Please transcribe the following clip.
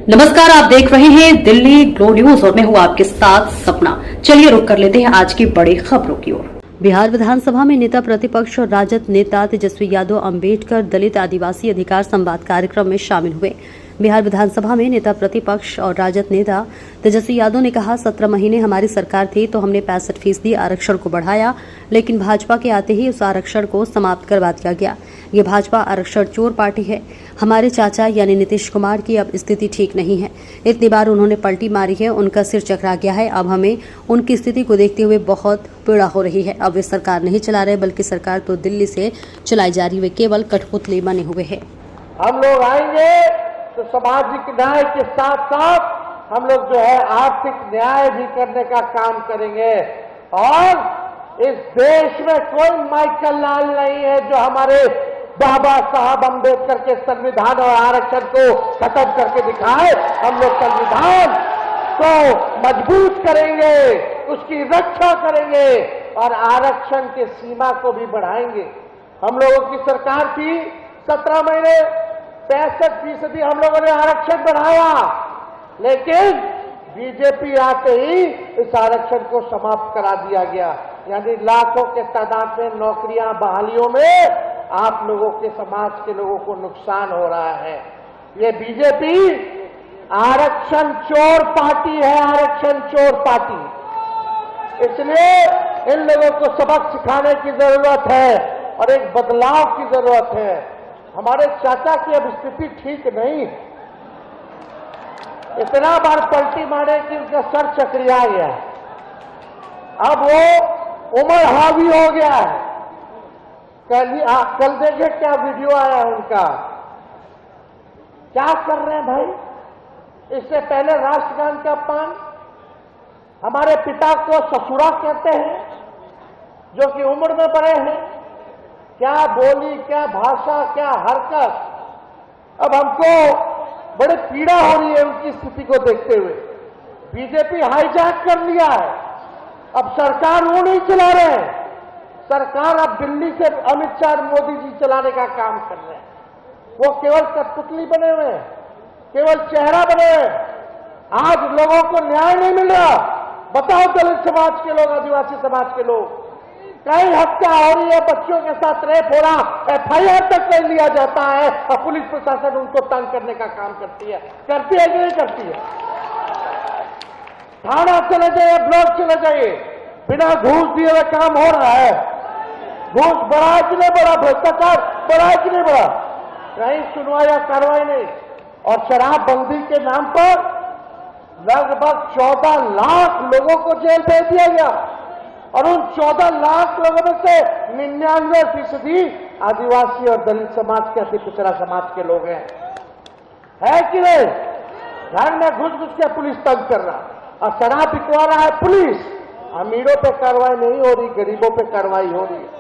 नमस्कार, आप देख रहे हैं दिल्ली ग्लो न्यूज और मैं हूं आपके साथ सपना। चलिए रुक कर लेते हैं आज की बड़ी खबरों की ओर। बिहार विधानसभा में नेता प्रतिपक्ष और राजद नेता तेजस्वी यादव अंबेडकर दलित आदिवासी अधिकार संवाद कार्यक्रम में शामिल हुए। बिहार विधानसभा में नेता प्रतिपक्ष और राजद नेता तेजस्वी यादव ने कहा, 17 महीने हमारी सरकार थी तो हमने 65% आरक्षण को बढ़ाया, लेकिन भाजपा के आते ही उस आरक्षण को समाप्त करवा दिया गया। ये भाजपा आरक्षण चोर पार्टी है। हमारे चाचा यानी नीतीश कुमार की अब स्थिति ठीक नहीं है। इतनी बार उन्होंने पलटी मारी है, उनका सिर चकरा गया है। अब हमें उनकी स्थिति को देखते हुए बहुत पीड़ा हो रही है। अब वे सरकार नहीं चला रहे, बल्कि सरकार तो दिल्ली से चलाई जा रही है, केवल कठपुतली बने हुए है। हम लोग आएंगे तो सामाजिक न्याय के साथ साथ हम लोग जो है आर्थिक न्याय भी करने का काम करेंगे। और इस देश में कोई माइकल लाल नहीं है जो हमारे बाबा साहब अम्बेडकर के संविधान और आरक्षण को खत्म करके दिखाए। हम लोग संविधान को मजबूत करेंगे, उसकी रक्षा करेंगे और आरक्षण की सीमा को भी बढ़ाएंगे। हम लोगों की सरकार थी, 17 महीने 65% हम लोगों ने आरक्षण बढ़ाया, लेकिन बीजेपी आते ही इस आरक्षण को समाप्त करा दिया गया। यानी लाखों के तादाद में नौकरियां बहालियों में आप लोगों के समाज के लोगों को नुकसान हो रहा है। ये बीजेपी आरक्षण चोर पार्टी है, आरक्षण चोर पार्टी। इसलिए इन लोगों को सबक सिखाने की जरूरत है और एक बदलाव की जरूरत है। हमारे चाचा की अब स्थिति ठीक नहीं है। इतना बार पलटी मारे कि उनका सर चकरिया गया। अब वो उम्र हावी हो गया है। कल देखे क्या वीडियो आया उनका, क्या कर रहे हैं भाई। इससे पहले राष्ट्रगान का अपमान, हमारे पिता को ससुरा कहते हैं जो कि उम्र में बड़े हैं। क्या बोली, क्या भाषा, क्या हरकत। अब हमको बड़ी पीड़ा हो रही है उनकी स्थिति को देखते हुए। बीजेपी हाईजैक कर लिया है। अब सरकार वो नहीं चला रहे हैं, सरकार अब दिल्ली से अमित शाह मोदी जी चलाने का काम कर रहे हैं। वो केवल कठपुतली बने हुए हैं, केवल चेहरा बने हुए हैं। आज लोगों को न्याय नहीं मिल रहा। बताओ, दलित समाज के लोग, आदिवासी समाज के लोग, कई हत्या हो रही है, बच्चों के साथ रेप हो रहा, FIR तक कर लिया जाता है और पुलिस प्रशासन उनको तंग करने का काम करती है कि नहीं करती है। थाना चले जाइए, ब्लॉक चले जाइए, बिना घूस दिए हुए काम हो रहा है। घूस बढ़ा है कि नहीं बढ़ा, भ्रष्टाचार बढ़ा है कि नहीं बढ़ा, कहीं सुनवाई या कार्रवाई नहीं। और शराबबंदी के नाम पर लगभग 14 लाख लोगों को जेल भेज दिया गया और उन 14 लाख लोगों में से 99% आदिवासी और दलित समाज के, अति पिछड़ा समाज के लोग हैं। है कि नहीं? घर में घुस घुस के पुलिस तंग कर रहा और शराब बिकवा रहा है पुलिस। अमीरों पे कार्रवाई नहीं हो रही, गरीबों पे कार्रवाई हो रही है।